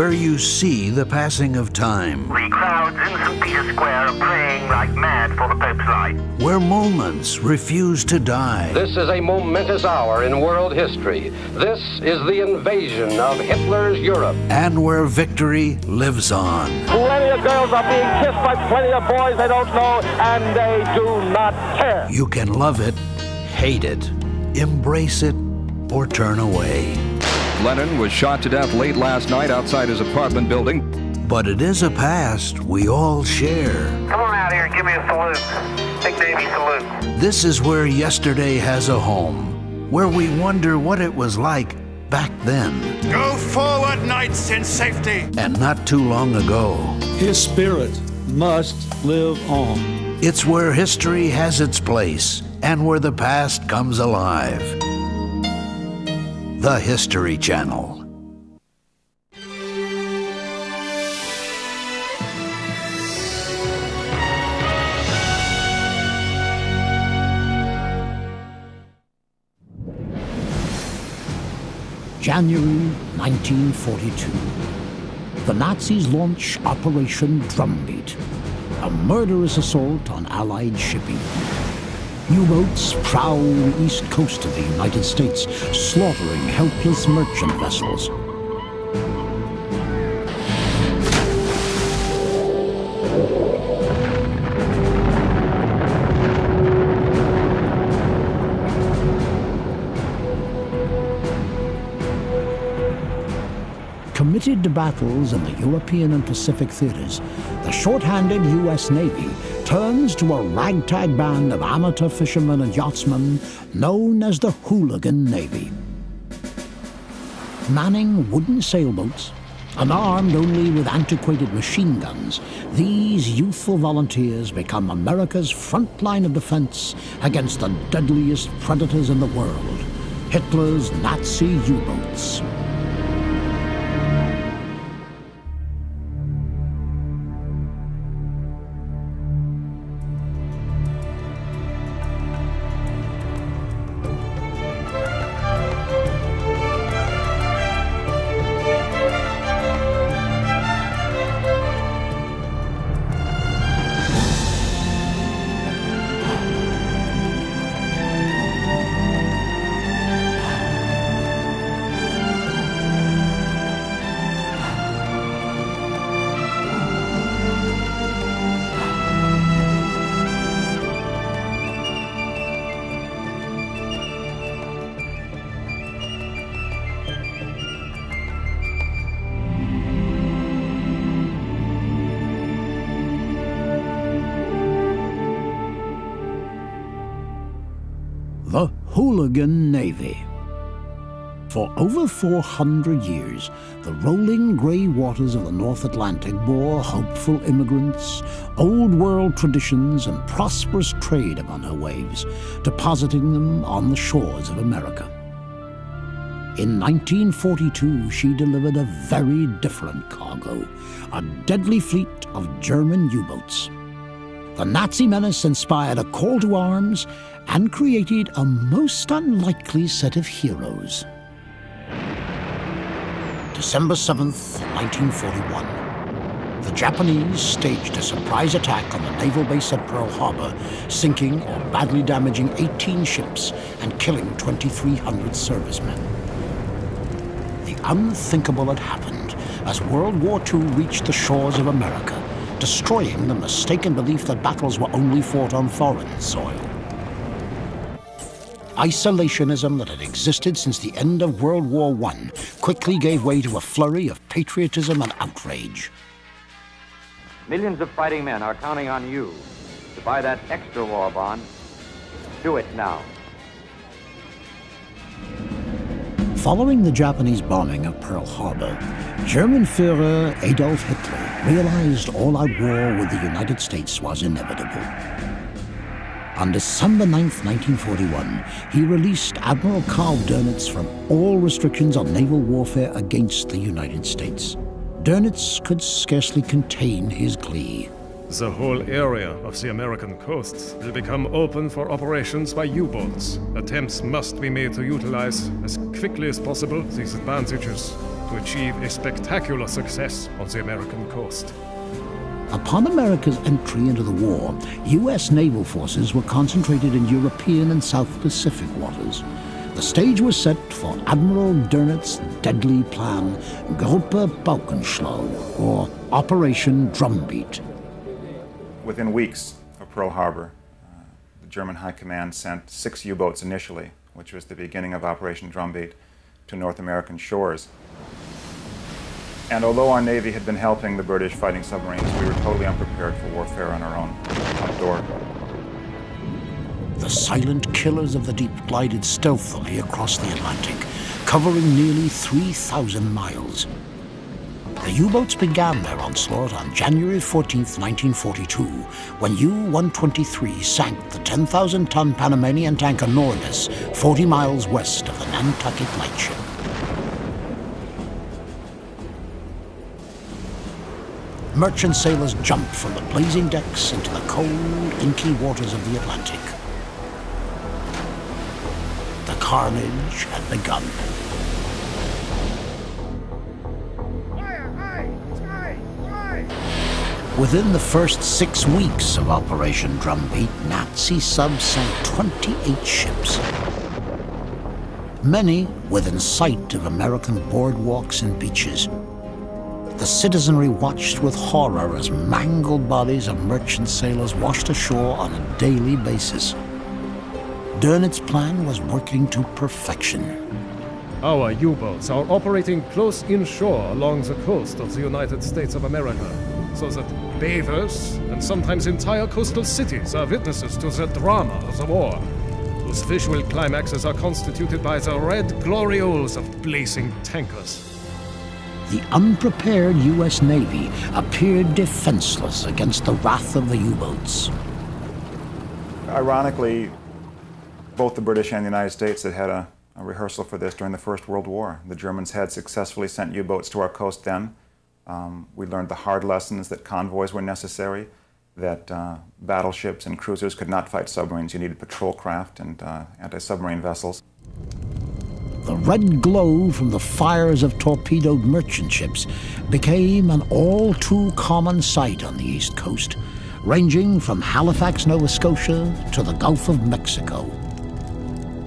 Where you see the passing of time. The crowds in St. Peter's Square are praying like mad for the Pope's light. Where moments refuse to die. This is a momentous hour in world history. This is the invasion of Hitler's Europe. And where victory lives on. Plenty of girls are being kissed by plenty of boys they don't know, and they do not care. You can love it, hate it, embrace it, or turn away. Lennon was shot to death late last night outside his apartment building. But it is a past we all share. Come on out here and give me a salute. Big Navy salute. This is where yesterday has a home, where we wonder what it was like back then. Go forward, knights, in safety. And not too long ago. His spirit must live on. It's where history has its place and where the past comes alive. The History Channel. January 1942. The Nazis launch Operation Drumbeat, a murderous assault on Allied shipping. U-boats prowl the east coast of the United States, slaughtering helpless merchant vessels. Committed to battles in the European and Pacific theaters, the short-handed U.S. Navy turns to a ragtag band of amateur fishermen and yachtsmen known as the Hooligan Navy. Manning wooden sailboats and armed only with antiquated machine guns, these youthful volunteers become America's front line of defense against the deadliest predators in the world, Hitler's Nazi U-boats. The Hooligan Navy. For over 400 years, the rolling grey waters of the North Atlantic bore hopeful immigrants, old world traditions, and prosperous trade upon her waves, depositing them on the shores of America. In 1942, she delivered a very different cargo, a deadly fleet of German U-boats. The Nazi menace inspired a call to arms and created a most unlikely set of heroes. December 7th, 1941. The Japanese staged a surprise attack on the naval base at Pearl Harbor, sinking or badly damaging 18 ships and killing 2,300 servicemen. The unthinkable had happened as World War II reached the shores of America, destroying the mistaken belief that battles were only fought on foreign soil. Isolationism that had existed since the end of World War I quickly gave way to a flurry of patriotism and outrage. Millions of fighting men are counting on you to buy that extra war bond. Do it now. Following the Japanese bombing of Pearl Harbor, German Führer Adolf Hitler realized all-out war with the United States was inevitable. On December 9th, 1941, he released Admiral Karl Dönitz from all restrictions on naval warfare against the United States. Dönitz could scarcely contain his glee. The whole area of the American coast will become open for operations by U-boats. Attempts must be made to utilize as quickly as possible these advantages to achieve a spectacular success on the American coast. Upon America's entry into the war, U.S. naval forces were concentrated in European and South Pacific waters. The stage was set for Admiral Dönitz' deadly plan, Gruppe Paukenschlag, or Operation Drumbeat. Within weeks of Pearl Harbor, the German High Command sent 6 U-boats initially, which was the beginning of Operation Drumbeat, to North American shores. And although our Navy had been helping the British fighting submarines, we were totally unprepared for warfare on our own, outdoor. The silent killers of the deep glided stealthily across the Atlantic, covering nearly 3,000 miles. The U-boats began their onslaught on January 14, 1942, when U-123 sank the 10,000-ton Panamanian tanker Nordis 40 miles west of the Nantucket Lightship. Merchant sailors jumped from the blazing decks into the cold, inky waters of the Atlantic. The carnage had begun. Within the first 6 weeks of Operation Drumbeat, Nazi subs sank 28 ships. Many within sight of American boardwalks and beaches. The citizenry watched with horror as mangled bodies of merchant sailors washed ashore on a daily basis. Dönitz's plan was working to perfection. Our U-boats are operating close inshore along the coast of the United States of America, so that bathers and sometimes entire coastal cities are witnesses to the drama of the war, whose visual climaxes are constituted by the red glorioles of blazing tankers. The unprepared U.S. Navy appeared defenseless against the wrath of the U-boats. Ironically, both the British and the United States had a rehearsal for this during the First World War. The Germans had successfully sent U-boats to our coast then. We learned the hard lessons that convoys were necessary, that battleships and cruisers could not fight submarines. You needed patrol craft and anti-submarine vessels. The red glow from the fires of torpedoed merchant ships became an all-too-common sight on the East Coast, ranging from Halifax, Nova Scotia to the Gulf of Mexico.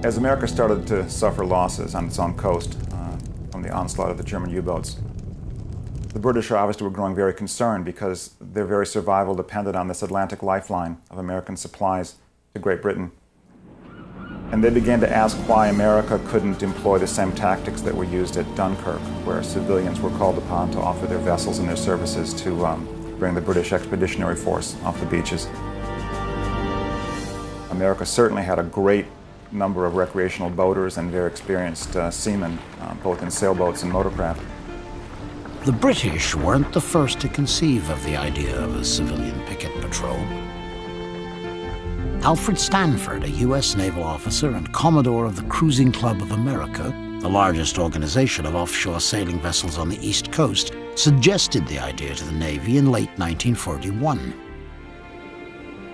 As America started to suffer losses on its own coast from the onslaught of the German U-boats, the British obviously were growing very concerned because their very survival depended on this Atlantic lifeline of American supplies to Great Britain. And they began to ask why America couldn't employ the same tactics that were used at Dunkirk, where civilians were called upon to offer their vessels and their services to bring the British Expeditionary Force off the beaches. America certainly had a great number of recreational boaters and very experienced seamen, both in sailboats and motorcraft. The British weren't the first to conceive of the idea of a civilian picket patrol. Alfred Stanford, a U.S. naval officer and Commodore of the Cruising Club of America, the largest organization of offshore sailing vessels on the East Coast, suggested the idea to the Navy in late 1941.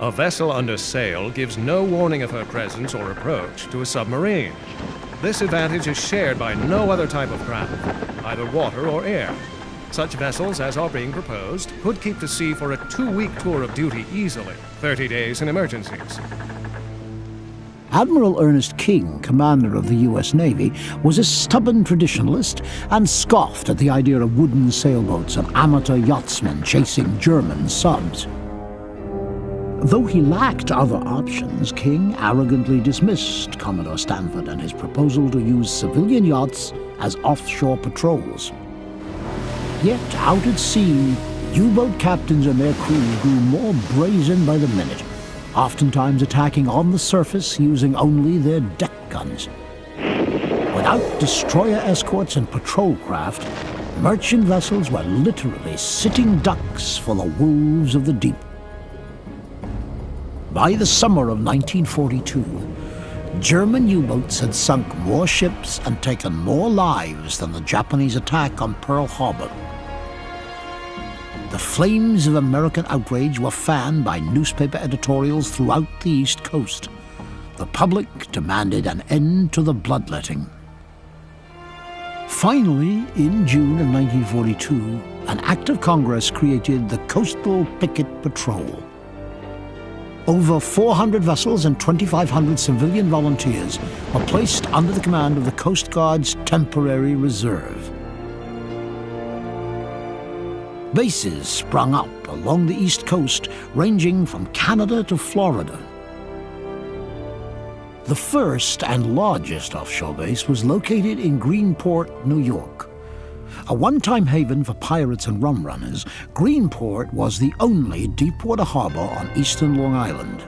A vessel under sail gives no warning of her presence or approach to a submarine. This advantage is shared by no other type of craft, either water or air. Such vessels as are being proposed could keep to sea for a 2-week tour of duty easily, 30 days in emergencies. Admiral Ernest King, commander of the U.S. Navy, was a stubborn traditionalist and scoffed at the idea of wooden sailboats and amateur yachtsmen chasing German subs. Though he lacked other options, King arrogantly dismissed Commodore Stanford and his proposal to use civilian yachts as offshore patrols. Yet out at sea, U-boat captains and their crews grew more brazen by the minute, oftentimes attacking on the surface using only their deck guns. Without destroyer escorts and patrol craft, merchant vessels were literally sitting ducks for the wolves of the deep. By the summer of 1942, German U-boats had sunk more ships and taken more lives than the Japanese attack on Pearl Harbor. The flames of American outrage were fanned by newspaper editorials throughout the East Coast. The public demanded an end to the bloodletting. Finally, in June of 1942, an act of Congress created the Coastal Picket Patrol. Over 400 vessels and 2,500 civilian volunteers were placed under the command of the Coast Guard's Temporary Reserve. Bases sprung up along the East Coast, ranging from Canada to Florida. The first and largest offshore base was located in Greenport, New York. A one-time haven for pirates and rum runners, Greenport was the only deepwater harbor on eastern Long Island.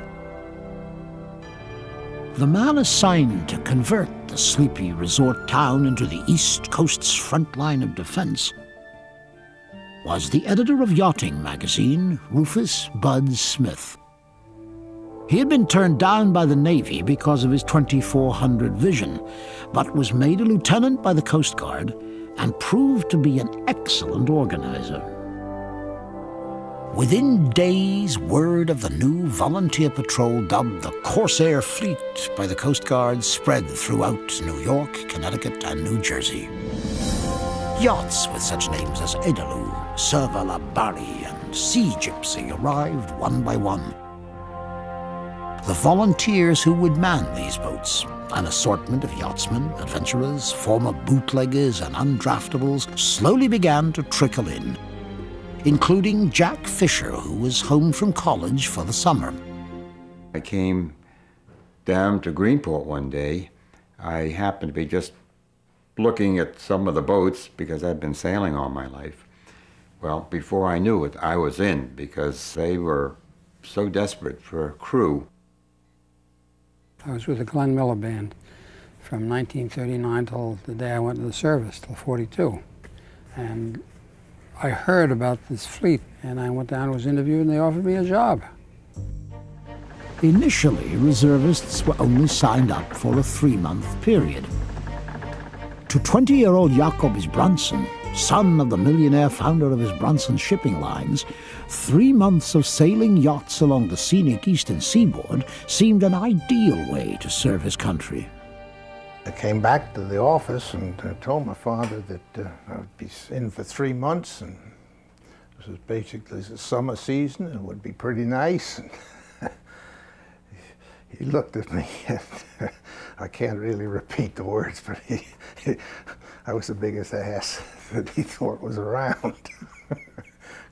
The man assigned to convert the sleepy resort town into the East Coast's front line of defense was the editor of yachting magazine, Rufus Bud Smith. He had been turned down by the Navy because of his 2400 vision, but was made a lieutenant by the Coast Guard and proved to be an excellent organizer. Within days, word of the new volunteer patrol, dubbed the Corsair Fleet by the Coast Guard, spread throughout New York, Connecticut, and New Jersey. Yachts with such names as Edaloo, Serva La Bari, and Sea Gypsy arrived one by one. The volunteers who would man these boats, an assortment of yachtsmen, adventurers, former bootleggers, and undraftables, slowly began to trickle in, including Jack Fisher, who was home from college for the summer. I came down to Greenport one day. I happened to be just looking at some of the boats because I'd been sailing all my life. Well, before I knew it, I was in because they were so desperate for a crew. I was with the Glenn Miller Band from 1939 till the day I went to the service, till 42. And I heard about this fleet, and I went down and was interviewed, and they offered me a job. Initially, reservists were only signed up for a 3-month period. To 20-year-old Jacob Isbranson, son of the millionaire founder of Isbranson Shipping Lines, 3 months of sailing yachts along the scenic eastern seaboard seemed an ideal way to serve his country. I came back to the office and told my father that I would be in for 3 months, and this was basically the summer season, and it would be pretty nice. He looked at me, and I can't really repeat the words, but I was the biggest ass that he thought was around.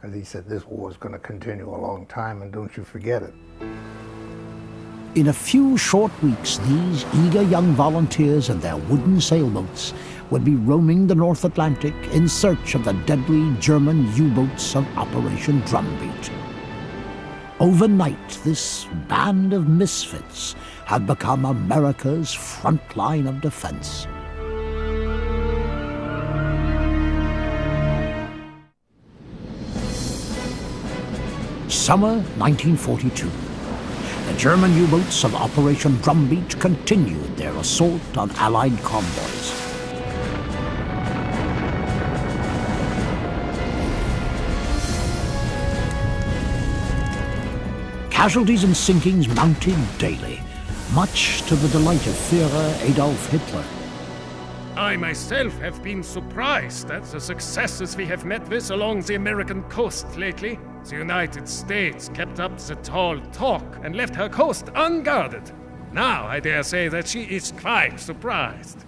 And he said, this war is going to continue a long time, and don't you forget it. In a few short weeks, these eager young volunteers and their wooden sailboats would be roaming the North Atlantic in search of the deadly German U-boats of Operation Drumbeat. Overnight, this band of misfits had become America's front line of defense. Summer 1942. The German U-boats of Operation Drumbeat continued their assault on Allied convoys. Casualties and sinkings mounted daily, much to the delight of Führer Adolf Hitler. I myself have been surprised at the successes we have met with along the American coast lately. The United States kept up the tall talk and left her coast unguarded. Now I dare say that she is quite surprised.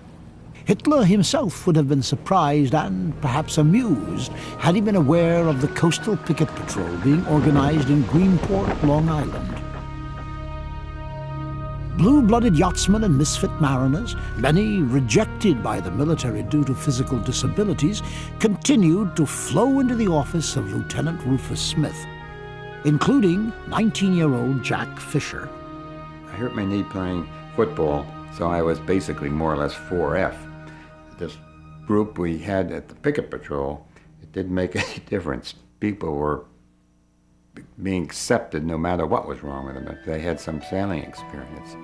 Hitler himself would have been surprised and perhaps amused had he been aware of the Coastal Picket Patrol being organized in Greenport, Long Island. Blue-blooded yachtsmen and misfit mariners, many rejected by the military due to physical disabilities, continued to flow into the office of Lieutenant Rufus Smith, including 19-year-old Jack Fisher. I hurt my knee playing football, so I was basically more or less 4F. This group we had at the Picket Patrol, it didn't make any difference. People were being accepted no matter what was wrong with them if they had some sailing experience.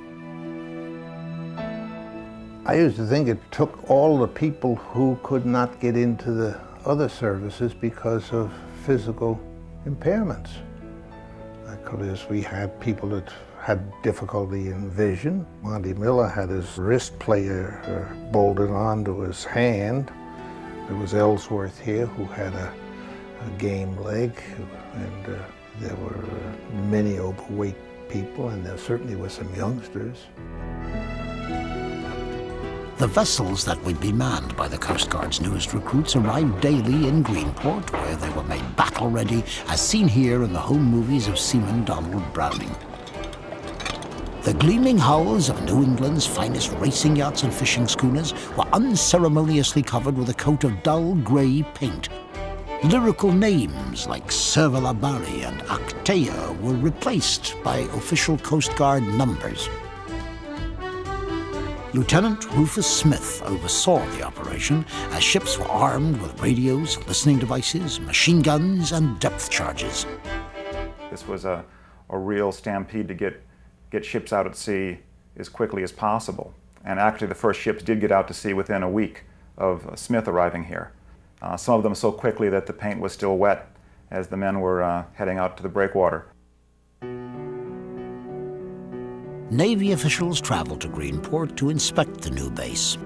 I used to think it took all the people who could not get into the other services because of physical impairments. Because we had people that had difficulty in vision. Monty Miller had his wrist player bolted onto his hand. There was Ellsworth here who had a game leg, and there were many overweight people, and there certainly were some youngsters. The vessels that would be manned by the Coast Guard's newest recruits arrived daily in Greenport, where they were made battle-ready, as seen here in the home movies of Seaman Donald Browning. The gleaming hulls of New England's finest racing yachts and fishing schooners were unceremoniously covered with a coat of dull grey paint. Lyrical names like Servalabari and Actea were replaced by official Coast Guard numbers. Lieutenant Rufus Smith oversaw the operation as ships were armed with radios, listening devices, machine guns, and depth charges. This was a real stampede to get ships out at sea as quickly as possible. And actually the first ships did get out to sea within a week of Smith arriving here. Some of them so quickly that the paint was still wet as the men were heading out to the breakwater. Navy officials traveled to Greenport to inspect the new base.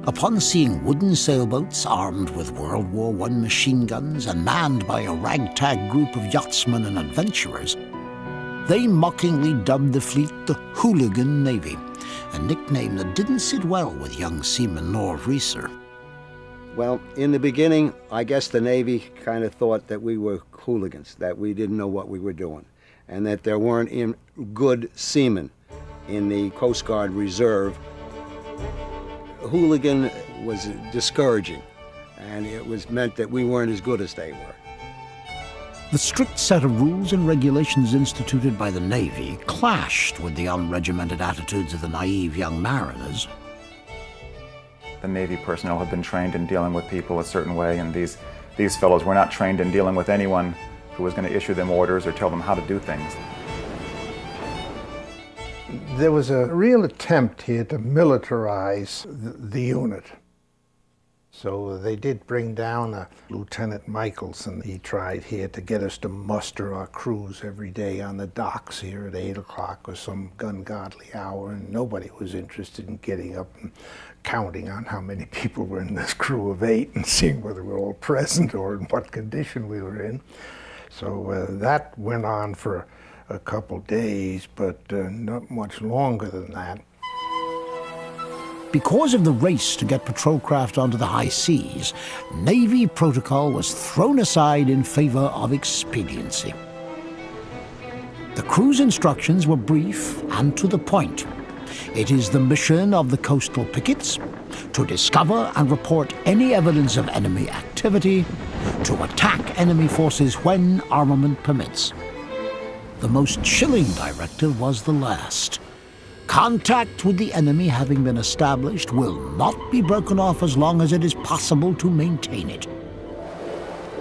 Upon seeing wooden sailboats armed with World War I machine guns and manned by a ragtag group of yachtsmen and adventurers, they mockingly dubbed the fleet the Hooligan Navy, a nickname that didn't sit well with young seaman Norv Reeser. Well, in the beginning, I guess the Navy kind of thought that we were hooligans, that we didn't know what we were doing, and that there weren't good seamen in the Coast Guard Reserve. Hooligan was discouraging, and it was meant that we weren't as good as they were. The strict set of rules and regulations instituted by the Navy clashed with the unregimented attitudes of the naive young mariners. The Navy personnel had been trained in dealing with people a certain way, and these fellows were not trained in dealing with anyone who was going to issue them orders or tell them how to do things. There was a real attempt here to militarize the unit. So they did bring down Lieutenant Michaels, and he tried here to get us to muster our crews every day on the docks here at 8 o'clock or some ungodly hour, and nobody was interested in getting up and counting on how many people were in this crew of 8 and seeing whether we were all present or in what condition we were in. So that went on for a couple days, but not much longer than that. Because of the race to get patrol craft onto the high seas, Navy protocol was thrown aside in favor of expediency. The crew's instructions were brief and to the point. It is the mission of the coastal pickets to discover and report any evidence of enemy activity, to attack enemy forces when armament permits. The most chilling directive was the last. Contact with the enemy having been established will not be broken off as long as it is possible to maintain it.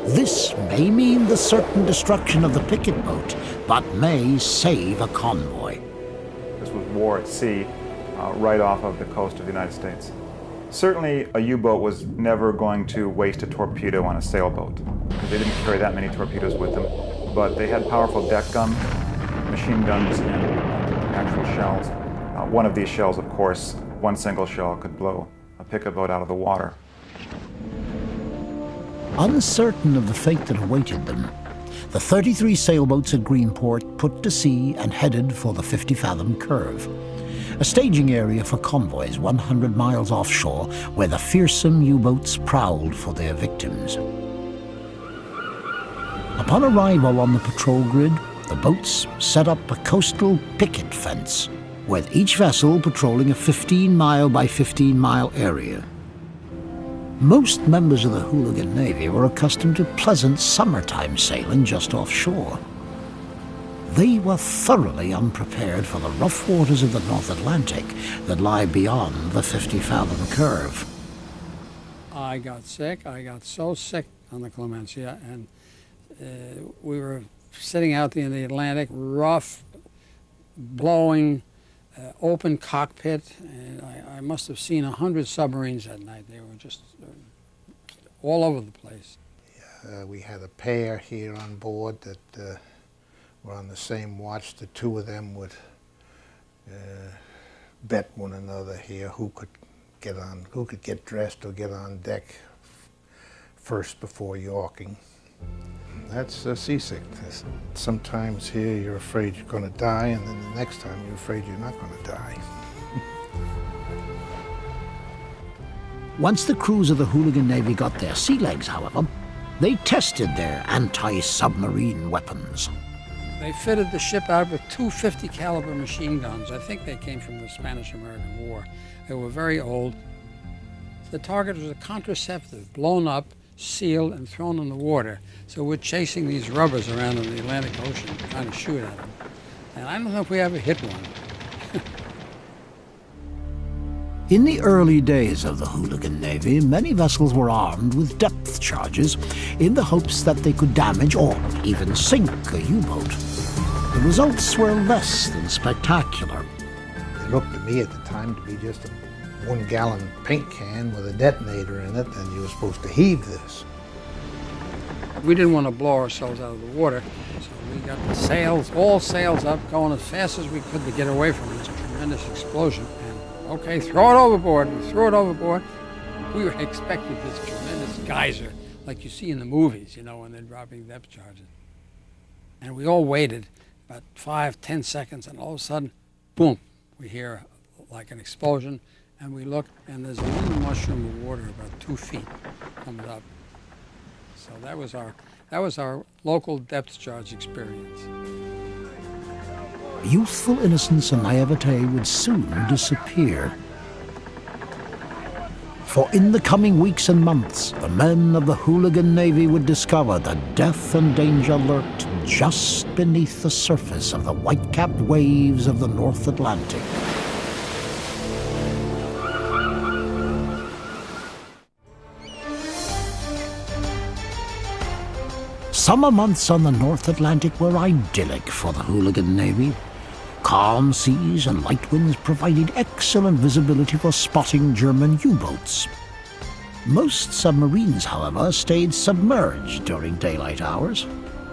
This may mean the certain destruction of the picket boat, but may save a convoy. This was war at sea, right off of the coast of the United States. Certainly a U-boat was never going to waste a torpedo on a sailboat, because they didn't carry that many torpedoes with them, but they had powerful deck guns, machine guns, and actual shells. One of these shells, of course, one single shell could blow a picket boat out of the water. Uncertain of the fate that awaited them, the 33 sailboats at Greenport put to sea and headed for the 50-fathom curve, a staging area for convoys 100 miles offshore where the fearsome U-boats prowled for their victims. Upon arrival on the patrol grid, the boats set up a coastal picket fence, with each vessel patrolling a 15-mile by 15-mile area. Most members of the Hooligan Navy were accustomed to pleasant summertime sailing just offshore. They were thoroughly unprepared for the rough waters of the North Atlantic that lie beyond the 50-fathom curve. I got sick. I got so sick on the Clemencia, and we were sitting out in the Atlantic, rough, blowing, open cockpit, and I must have seen 100 submarines that night. They were just all over the place. We had a pair here on board that were on the same watch. The two of them would bet one another here who could get dressed or get on deck first before Yorking. That's seasickness. Sometimes here you're afraid you're going to die, and then the next time you're afraid you're not going to die. Once the crews of the Hooligan Navy got their sea legs, however, they tested their anti-submarine weapons. They fitted the ship out with two 50 caliber machine guns. I think they came from the Spanish-American War. They were very old. The target was a contraceptive, blown up, sealed, and thrown in the water. So we're chasing these rubbers around in the Atlantic Ocean, trying to shoot at them. And I don't know if we ever hit one. In the early days of the Hooligan Navy, many vessels were armed with depth charges in the hopes that they could damage or even sink a U-boat. The results were less than spectacular. It looked to me at the time to be just a 1-gallon paint can with a detonator in it, and you were supposed to heave this. We didn't want to blow ourselves out of the water, so we got the sails, all sails up, going as fast as we could to get away from this tremendous explosion. And okay, throw it overboard. We threw it overboard. We were expecting this tremendous geyser, like you see in the movies, you know, when they're dropping depth charges. And we all waited about 5-10 seconds, and all of a sudden, boom, we hear like an explosion. And we looked, and there's a little mushroom of water about 2 feet coming up. So that was our local depth charge experience. Youthful innocence and naivete would soon disappear. For in the coming weeks and months, the men of the Hooligan Navy would discover that death and danger lurked just beneath the surface of the white-capped waves of the North Atlantic. Summer months on the North Atlantic were idyllic for the Hooligan Navy. Calm seas and light winds provided excellent visibility for spotting German U-boats. Most submarines, however, stayed submerged during daylight hours.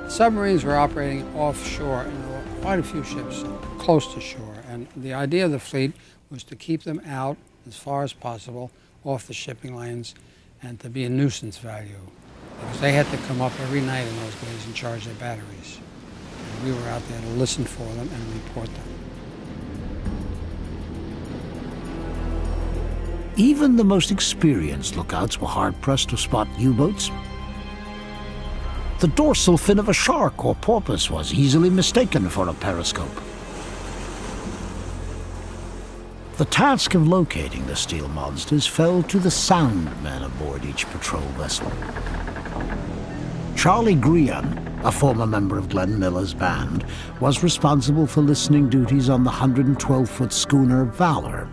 Submarines were operating offshore, and there were quite a few ships close to shore. And the idea of the fleet was to keep them out as far as possible off the shipping lanes and to be a nuisance value. Because they had to come up every night in those days and charge their batteries. And we were out there to listen for them and report them. Even the most experienced lookouts were hard-pressed to spot U-boats. The dorsal fin of a shark or porpoise was easily mistaken for a periscope. The task of locating the steel monsters fell to the sound men aboard each patrol vessel. Charlie Grian, a former member of Glenn Miller's band, was responsible for listening duties on the 112-foot schooner Valor.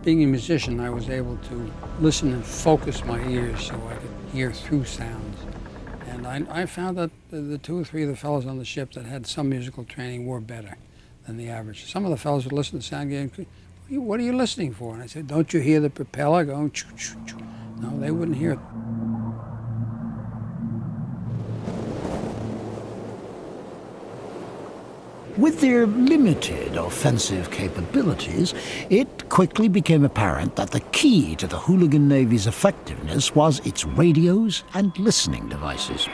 Being a musician, I was able to listen and focus my ears so I could hear through sounds. And I found that the 2 or 3 of the fellows on the ship that had some musical training were better than the average. Some of the fellows would listen to sound going, "What are you listening for?" And I said, "Don't you hear the propeller going choo, choo, choo?" No, they wouldn't hear it. With their limited offensive capabilities, it quickly became apparent that the key to the Hooligan Navy's effectiveness was its radios and listening devices.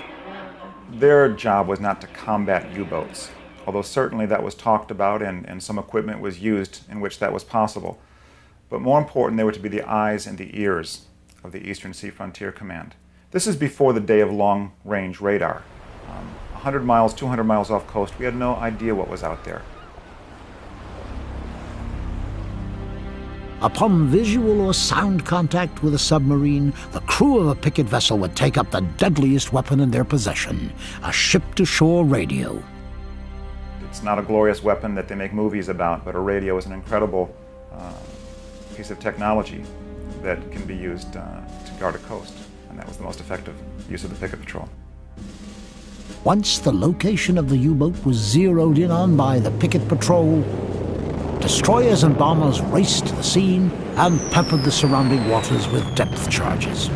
Their job was not to combat U-boats, although certainly that was talked about and some equipment was used in which that was possible. But more important, they were to be the eyes and the ears of the Eastern Sea Frontier Command. This is before the day of long-range radar. 100 miles, 200 miles off coast, we had no idea what was out there. Upon visual or sound contact with a submarine, the crew of a picket vessel would take up the deadliest weapon in their possession, a ship-to-shore radio. It's not a glorious weapon that they make movies about, but a radio is an incredible piece of technology that can be used to guard a coast, and that was the most effective use of the picket patrol. Once the location of the U-boat was zeroed in on by the picket patrol, destroyers and bombers raced to the scene and peppered the surrounding waters with depth charges.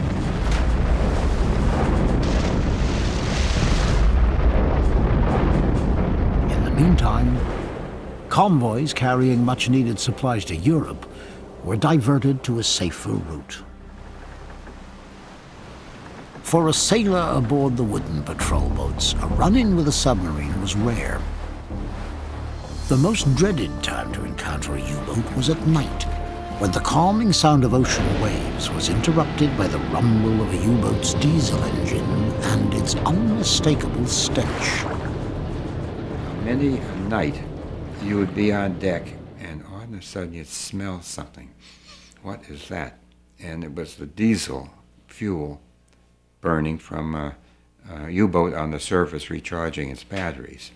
In the meantime, convoys carrying much-needed supplies to Europe were diverted to a safer route. For a sailor aboard the wooden patrol boats, a run-in with a submarine was rare. The most dreaded time to encounter a U-boat was at night, when the calming sound of ocean waves was interrupted by the rumble of a U-boat's diesel engine and its unmistakable stench. Many a night, you would be on deck, and all of a sudden you'd smell something. What is that? And it was the diesel fuel burning from a U-boat on the surface recharging its batteries.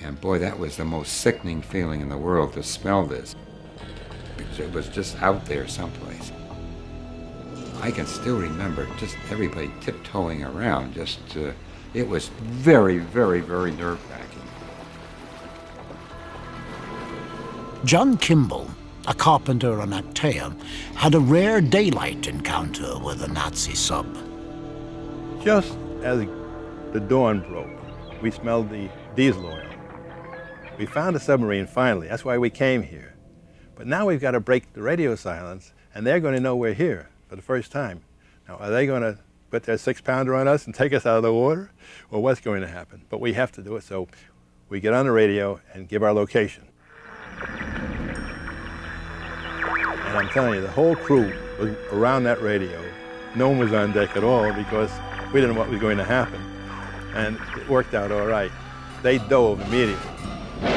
And boy, that was the most sickening feeling in the world to smell this, because it was just out there someplace. I can still remember just everybody tiptoeing around. It was very, very, very nerve-wracking. John Kimball, a carpenter on Actea, had a rare daylight encounter with a Nazi sub. Just as the dawn broke, we smelled the diesel oil. We found a submarine finally. That's why we came here. But now we've got to break the radio silence, and they're going to know we're here for the first time. Now, are they going to put their 6-pounder on us and take us out of the water? Or what's going to happen? But we have to do it, so we get on the radio and give our location. And I'm telling you, the whole crew was around that radio. No one was on deck at all because we didn't know what was going to happen. And it worked out all right. They dove immediately. They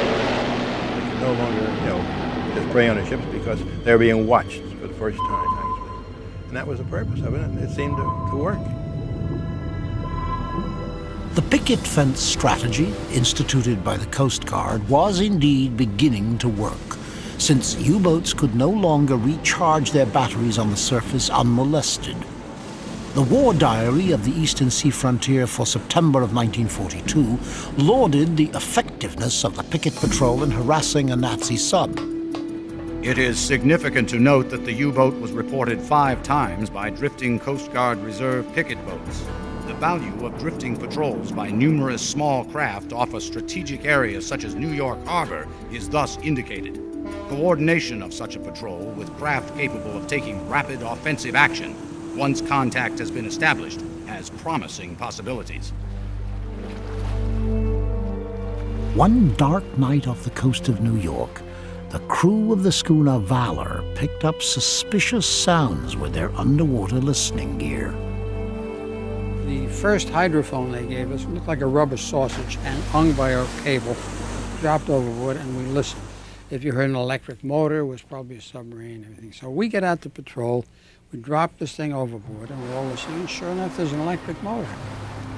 could no longer, just prey on the ships because they were being watched for the first time, actually. And that was the purpose of it, and it seemed to work. The picket fence strategy, instituted by the Coast Guard, was indeed beginning to work, since U-boats could no longer recharge their batteries on the surface unmolested. The war diary of the Eastern Sea Frontier for September of 1942 lauded the effectiveness of the picket patrol in harassing a Nazi sub. It is significant to note that the U-boat was reported 5 times by drifting Coast Guard Reserve picket boats. The value of drifting patrols by numerous small craft off a strategic area such as New York Harbor is thus indicated. Coordination of such a patrol with craft capable of taking rapid offensive action, once contact has been established, has promising possibilities. One dark night off the coast of New York, the crew of the schooner Valor picked up suspicious sounds with their underwater listening gear. The first hydrophone they gave us looked like a rubber sausage and hung by a cable, dropped overboard, and we listened. If you heard an electric motor, it was probably a submarine and everything. So we get out to patrol, we drop this thing overboard, and we're all listening, and sure enough, there's an electric motor.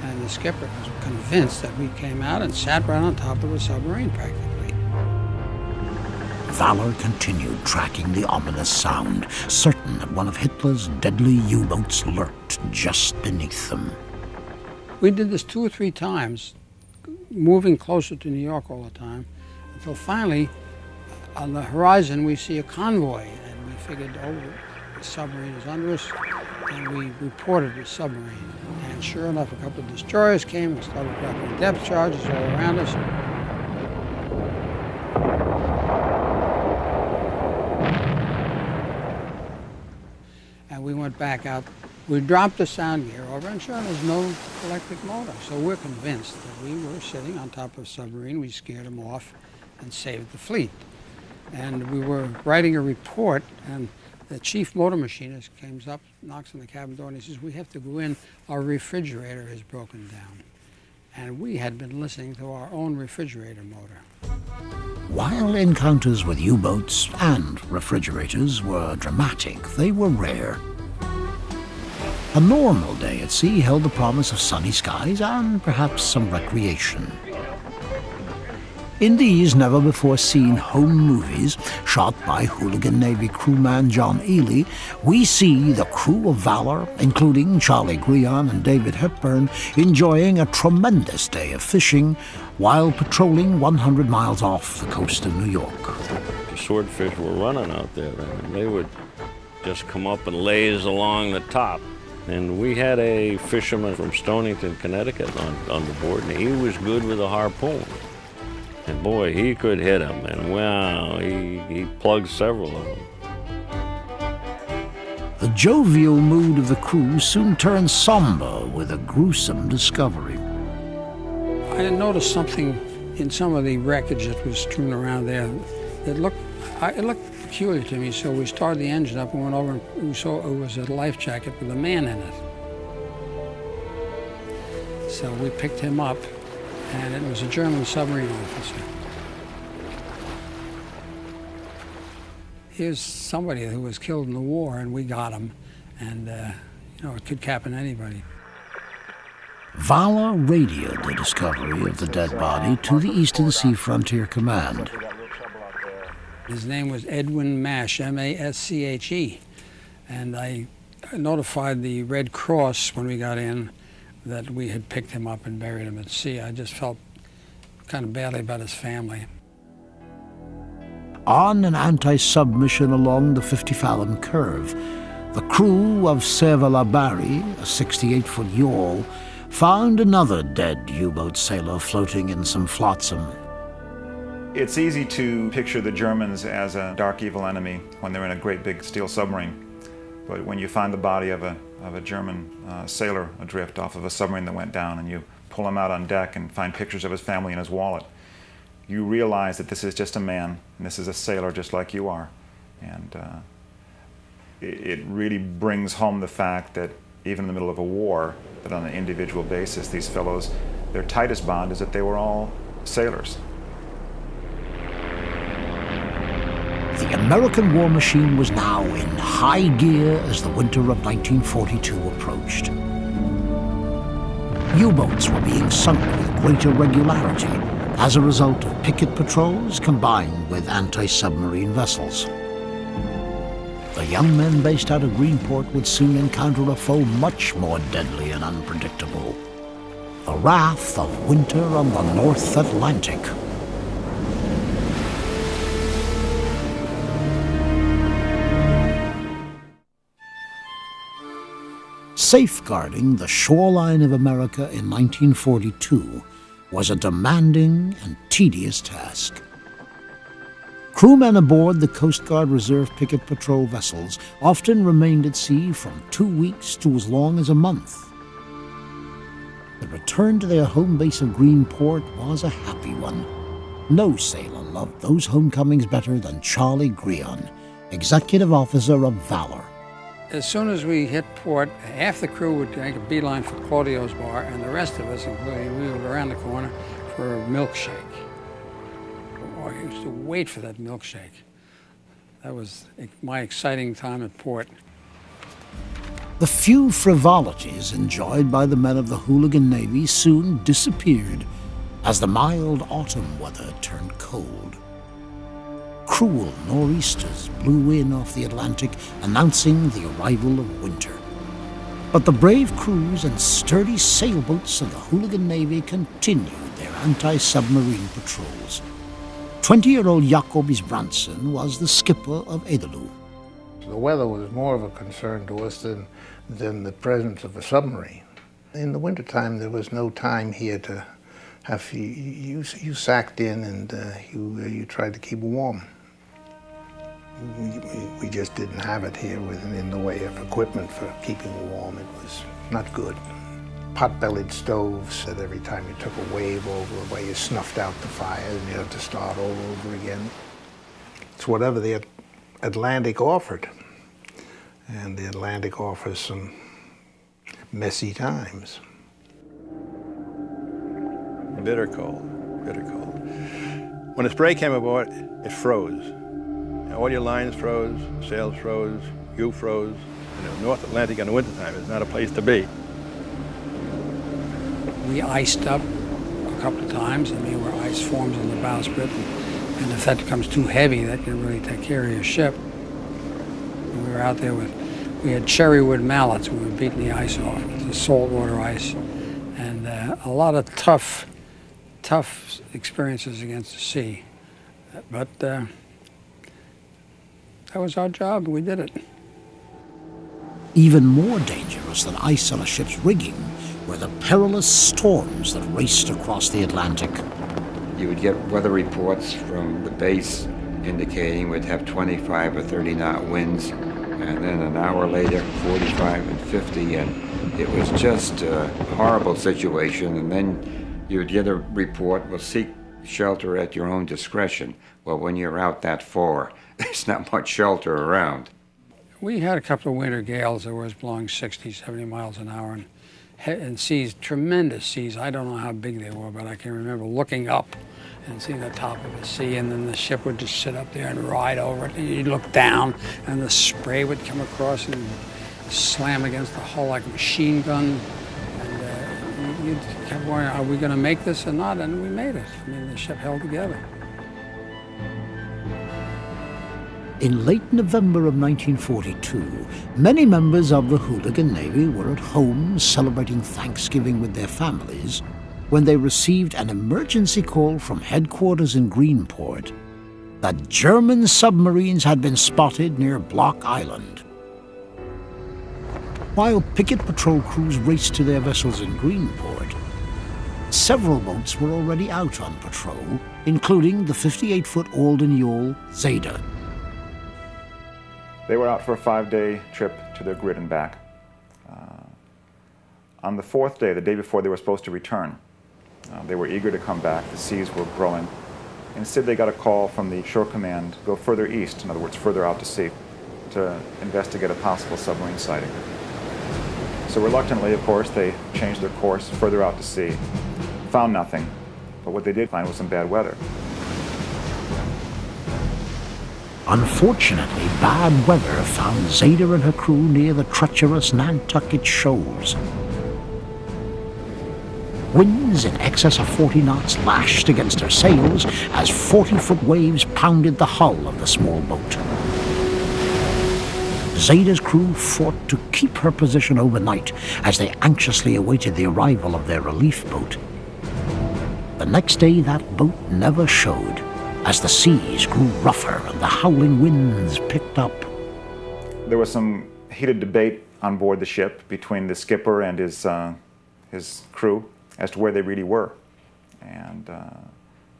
And the skipper was convinced that we came out and sat right on top of the submarine, practically. Valor continued tracking the ominous sound, certain that one of Hitler's deadly U-boats lurked just beneath them. We did this 2 or 3 times, moving closer to New York all the time, until finally, on the horizon, we see a convoy, and we figured, oh, the submarine is under us, and we reported the submarine. And sure enough, a couple of destroyers came and started dropping depth charges all around us. And we went back out. We dropped the sound gear over, and sure, there's no electric motor. So we're convinced that we were sitting on top of a submarine. We scared them off and saved the fleet. And we were writing a report, and the chief motor machinist comes up, knocks on the cabin door, and he says, "We have to go in. Our refrigerator has broken down." And we had been listening to our own refrigerator motor. While encounters with U-boats and refrigerators were dramatic, they were rare. A normal day at sea held the promise of sunny skies and perhaps some recreation. In these never-before-seen home movies, shot by Hooligan Navy crewman John Ely, we see the crew of Valor, including Charlie Guion and David Hepburn, enjoying a tremendous day of fishing while patrolling 100 miles off the coast of New York. The swordfish were running out there, and they would just come up and laze along the top. And we had a fisherman from Stonington, Connecticut on the board, and he was good with a harpoon. And boy, he could hit them, and wow, he plugged several of them. The jovial mood of the crew soon turned somber with a gruesome discovery. I noticed something in some of the wreckage that was strewn around there that looked peculiar to me, so we started the engine up and went over and we saw it was a life jacket with a man in it. So we picked him up, and it was a German submarine officer. He was somebody who was killed in the war, and we got him, and you know, it could happen to anybody. Valor radioed the discovery of the dead body to the Eastern Sea Frontier Command. His name was Edwin Mash, M-A-S-C-H-E, and I notified the Red Cross when we got in that we had picked him up and buried him at sea. I just felt kind of badly about his family. On an anti-sub mission along the 50-fathom curve, the crew of Sèvres la Barre, a 68-foot yawl, found another dead U-boat sailor floating in some flotsam. It's easy to picture the Germans as a dark, evil enemy when they're in a great big steel submarine. But when you find the body of a German sailor adrift off of a submarine that went down, and you pull him out on deck and find pictures of his family in his wallet, you realize that this is just a man, and this is a sailor just like you are. And it really brings home the fact that even in the middle of a war, that on an individual basis, these fellows, their tightest bond is that they were all sailors. The American war machine was now in high gear as the winter of 1942 approached. U-boats were being sunk with greater regularity as a result of picket patrols combined with anti-submarine vessels. The young men based out of Greenport would soon encounter a foe much more deadly and unpredictable: the wrath of winter on the North Atlantic. Safeguarding the shoreline of America in 1942 was a demanding and tedious task. Crewmen aboard the Coast Guard Reserve Picket Patrol vessels often remained at sea from 2 weeks to as long as a month. The return to their home base of Greenport was a happy one. No sailor loved those homecomings better than Charlie Greon, Executive Officer of Valor. As soon as we hit port, half the crew would make a beeline for Claudio's bar, and the rest of us, including we, would go around the corner for a milkshake. Oh, I used to wait for that milkshake. That was my exciting time at port. The few frivolities enjoyed by the men of the Hooligan Navy soon disappeared as the mild autumn weather turned cold. Cruel nor'easters blew in off the Atlantic, announcing the arrival of winter. But the brave crews and sturdy sailboats of the Hooligan Navy continued their anti-submarine patrols. 20-year-old Jacob Isbrandsen was the skipper of Edelu. The weather was more of a concern to us than the presence of a submarine. In the wintertime, there was no time here to have you sacked in, and you tried to keep warm. We just didn't have it here in the way of equipment for keeping warm. It was not good. Pot-bellied stoves that every time you took a wave over, where you snuffed out the fire and you had to start all over again. It's whatever the Atlantic offered. And the Atlantic offers some messy times. Bitter cold, bitter cold. When the spray came aboard, it froze. All your lines froze, sails froze, you froze. The North Atlantic in the wintertime is not a place to be. We iced up a couple of times. I mean, where ice forms on the bowsprit, and if that becomes too heavy, that can really take care of your ship. And we were out there we had cherrywood mallets. We were beating the ice off with the saltwater ice, and a lot of tough experiences against the sea. But that was our job, we did it. Even more dangerous than ice on a ship's rigging were the perilous storms that raced across the Atlantic. You would get weather reports from the base indicating we'd have 25 or 30 knot winds, and then an hour later, 45 and 50, and it was just a horrible situation. And then you'd get a report, well, seek shelter at your own discretion. Well, when you're out that far, there's not much shelter around. We had a couple of winter gales that were blowing 60, 70 miles an hour, and seas, tremendous seas. I don't know how big they were, but I can remember looking up and seeing the top of the sea, and then the ship would just sit up there and ride over it, and you'd look down, and the spray would come across and slam against the hull like a machine gun, and you kept wondering, are we going to make this or not? And we made it. I mean, the ship held together. In late November of 1942, many members of the Hooligan Navy were at home celebrating Thanksgiving with their families when they received an emergency call from headquarters in Greenport that German submarines had been spotted near Block Island. While picket patrol crews raced to their vessels in Greenport, several boats were already out on patrol, including the 58-foot Alden yawl Zeta. They were out for a 5-day trip to their grid and back. On the 4th day, the day before they were supposed to return, they were eager to come back. The seas were growing. Instead, they got a call from the shore command to go further east, in other words, further out to sea, to investigate a possible submarine sighting. So reluctantly, of course, they changed their course further out to sea, found nothing, but what they did find was some bad weather. Unfortunately, bad weather found Zeta and her crew near the treacherous Nantucket Shoals. Winds in excess of 40 knots lashed against her sails as 40-foot waves pounded the hull of the small boat. Zeta's crew fought to keep her position overnight as they anxiously awaited the arrival of their relief boat. The next day, that boat never showed, as the seas grew rougher and the howling winds picked up. There was some heated debate on board the ship between the skipper and his crew as to where they really were. And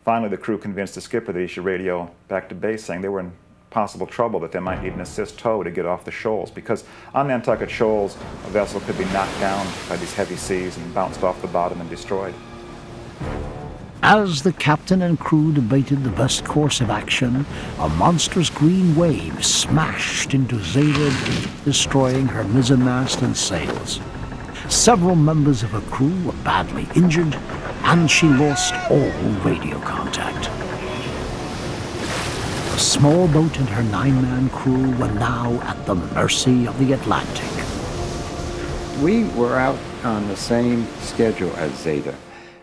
finally the crew convinced the skipper that he should radio back to base saying they were in possible trouble, that they might need an assist tow to get off the shoals, because on Nantucket Shoals a vessel could be knocked down by these heavy seas and bounced off the bottom and destroyed. As the captain and crew debated the best course of action, a monstrous green wave smashed into Zeta, destroying her mizzenmast and sails. Several members of her crew were badly injured, and she lost all radio contact. The small boat and her 9-man crew were now at the mercy of the Atlantic. We were out on the same schedule as Zeta,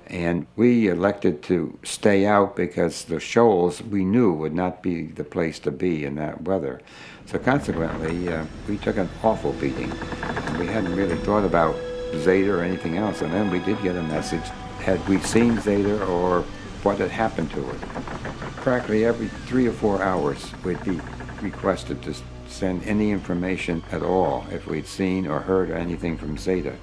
and we elected to stay out because the shoals we knew would not be the place to be in that weather. So consequently, we took an awful beating. We hadn't really thought about Zeta or anything else, and then we did get a message, had we seen Zeta or what had happened to her. Practically every 3 or 4 hours we'd be requested to send any information at all if we'd seen or heard anything from Zeta.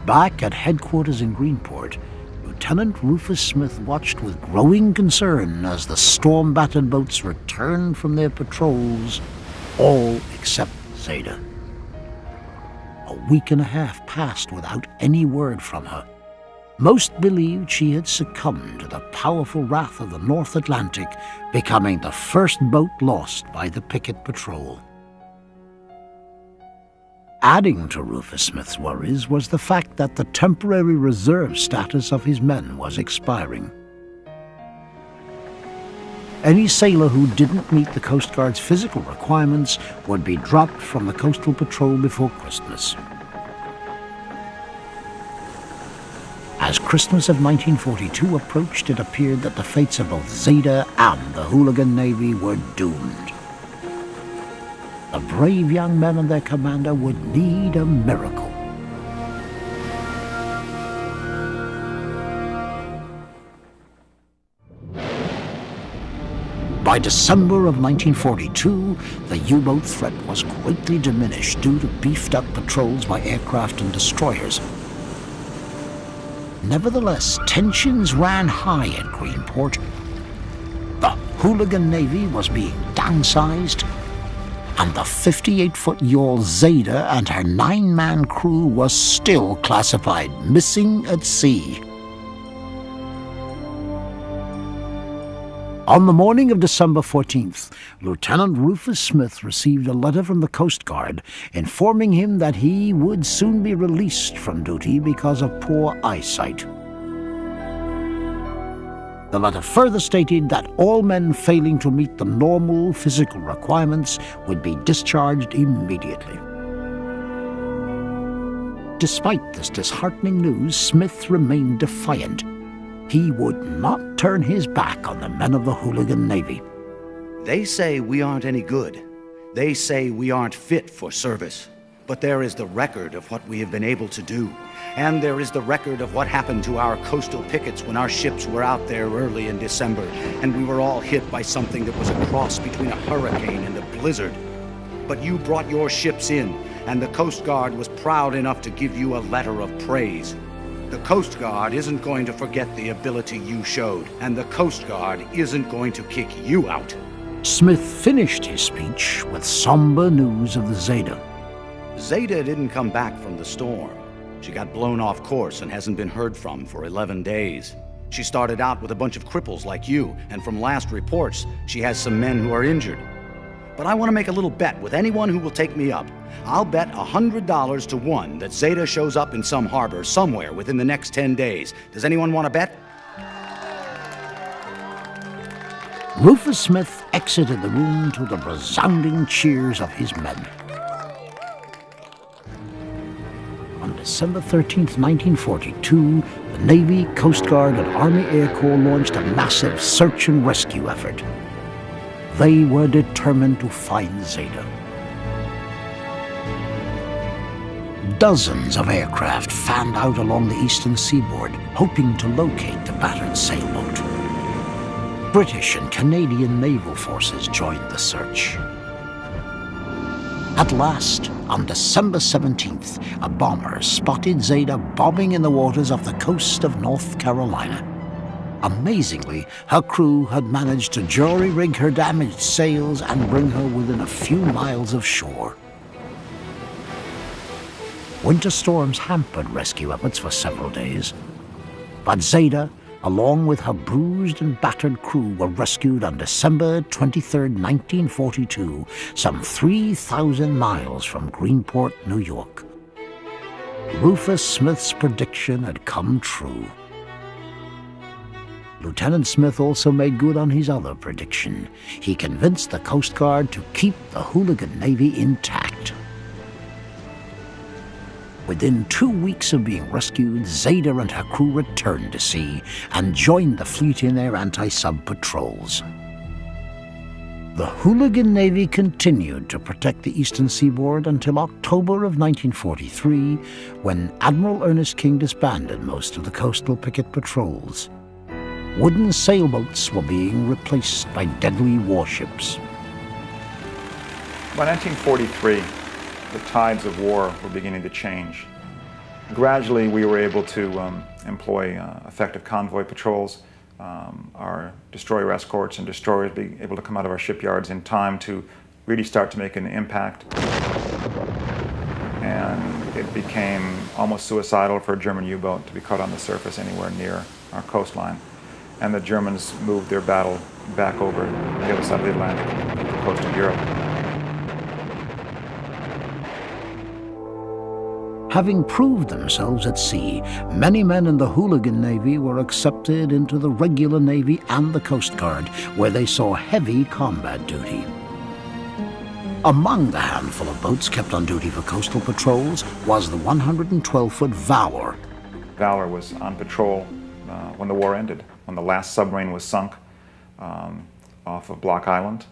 Back at headquarters in Greenport, Lieutenant Rufus Smith watched with growing concern as the storm-battered boats returned from their patrols, all except Zeta. A week and a half passed without any word from her. Most believed she had succumbed to the powerful wrath of the North Atlantic, becoming the first boat lost by the picket patrol. Adding to Rufus Smith's worries was the fact that the temporary reserve status of his men was expiring. Any sailor who didn't meet the Coast Guard's physical requirements would be dropped from the Coastal Patrol before Christmas. As Christmas of 1942 approached, it appeared that the fates of both Zeta and the Hooligan Navy were doomed. The brave young men and their commander would need a miracle. By December of 1942, the U-boat threat was greatly diminished due to beefed-up patrols by aircraft and destroyers. Nevertheless, tensions ran high at Greenport. The Hooligan Navy was being downsized, and the 58-foot yawl Zeta and her 9-man crew was still classified missing at sea. On the morning of December 14th, Lieutenant Rufus Smith received a letter from the Coast Guard informing him that he would soon be released from duty because of poor eyesight. The letter further stated that all men failing to meet the normal physical requirements would be discharged immediately. Despite this disheartening news, Smith remained defiant. He would not turn his back on the men of the Hooligan Navy. They say we aren't any good. They say we aren't fit for service. But there is the record of what we have been able to do. And there is the record of what happened to our coastal pickets when our ships were out there early in December, and we were all hit by something that was a cross between a hurricane and a blizzard. But you brought your ships in, and the Coast Guard was proud enough to give you a letter of praise. The Coast Guard isn't going to forget the ability you showed, and the Coast Guard isn't going to kick you out. Smith finished his speech with somber news of the Zeta. Zeta didn't come back from the storm. She got blown off course and hasn't been heard from for 11 days. She started out with a bunch of cripples like you, and from last reports, she has some men who are injured. But I want to make a little bet with anyone who will take me up. I'll bet $100 to 1 that Zeta shows up in some harbor somewhere within the next 10 days. Does anyone want to bet? Rufus Smith exited the room to the resounding cheers of his men. On December 13th, 1942, the Navy, Coast Guard, and Army Air Corps launched a massive search and rescue effort. They were determined to find Zeta. Dozens of aircraft fanned out along the eastern seaboard, hoping to locate the battered sailboat. British and Canadian naval forces joined the search. At last, on December 17th, a bomber spotted Zeta bobbing in the waters off the coast of North Carolina. Amazingly, her crew had managed to jury-rig her damaged sails and bring her within a few miles of shore. Winter storms hampered rescue efforts for several days, but Zeta, along with her bruised and battered crew, were rescued on December 23, 1942, some 3,000 miles from Greenport, New York. Rufus Smith's prediction had come true. Lieutenant Smith also made good on his other prediction. He convinced the Coast Guard to keep the Hooligan Navy intact. Within 2 weeks of being rescued, Zeta and her crew returned to sea and joined the fleet in their anti-sub patrols. The Hooligan Navy continued to protect the eastern seaboard until October of 1943, when Admiral Ernest King disbanded most of the coastal picket patrols. Wooden sailboats were being replaced by deadly warships. By 1943, the tides of war were beginning to change. Gradually, we were able to employ effective convoy patrols. Our destroyer escorts and destroyers being able to come out of our shipyards in time to really start to make an impact. And it became almost suicidal for a German U-boat to be caught on the surface anywhere near our coastline. And the Germans moved their battle back over the other side of the Atlantic, to the coast of Europe. Having proved themselves at sea, many men in the Hooligan Navy were accepted into the regular Navy and the Coast Guard, where they saw heavy combat duty. Among the handful of boats kept on duty for coastal patrols was the 112-foot Valor. Valor was on patrol when the war ended, when the last submarine was sunk off of Block Island.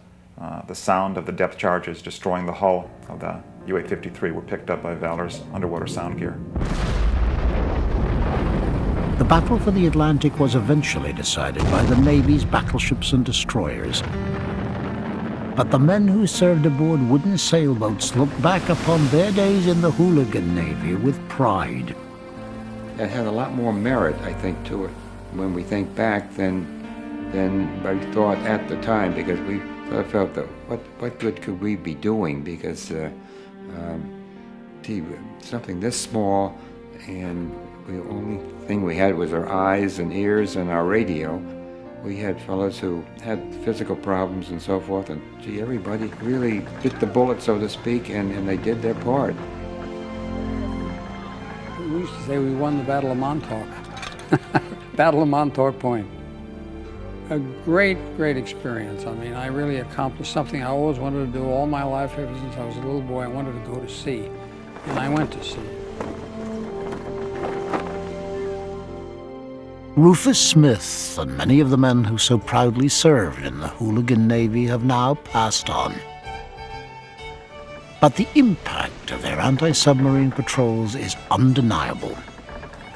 The sound of the depth charges destroying the hull of the UA-53 were picked up by Valor's underwater sound gear. The battle for the Atlantic was eventually decided by the Navy's battleships and destroyers. But the men who served aboard wooden sailboats look back upon their days in the Hooligan Navy with pride. It had a lot more merit, I think, to it when we think back than than I thought at the time, because we sort of felt that what good could we be doing, because gee, something this small, and the only thing we had was our eyes and ears and our radio. We had fellows who had physical problems and so forth, and gee, everybody really bit the bullet, so to speak, and they did their part. We used to say we won the Battle of Montauk. Battle of Montauk Point. A great, great experience. I mean, I really accomplished something I always wanted to do all my life. Ever since I was a little boy, I wanted to go to sea, and I went to sea. Rufus Smith and many of the men who so proudly served in the Hooligan Navy have now passed on. But the impact of their anti-submarine patrols is undeniable.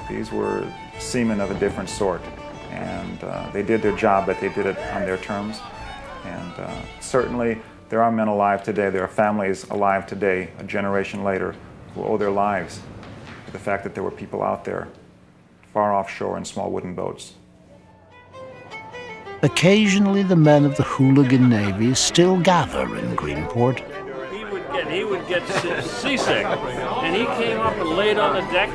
These were seamen of a different sort, and they did their job, but they did it on their terms. And certainly there are men alive today, there are families alive today, a generation later, who owe their lives to the fact that there were people out there far offshore in small wooden boats. Occasionally the men of the Hooligan Navy still gather in Greenport. He would get seasick, and he came up and laid on the deck.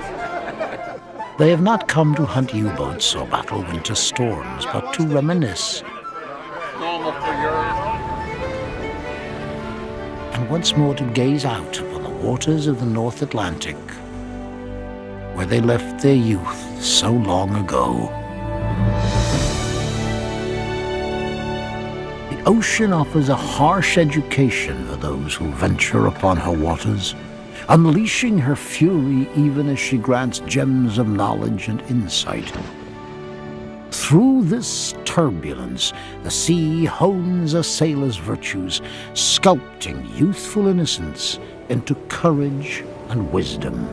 They have not come to hunt U-boats or battle winter storms, but to reminisce. Normal for Europe. And once more to gaze out upon the waters of the North Atlantic, where they left their youth so long ago. The ocean offers a harsh education for those who venture upon her waters, unleashing her fury even as she grants gems of knowledge and insight. Through this turbulence, the sea hones a sailor's virtues, sculpting youthful innocence into courage and wisdom.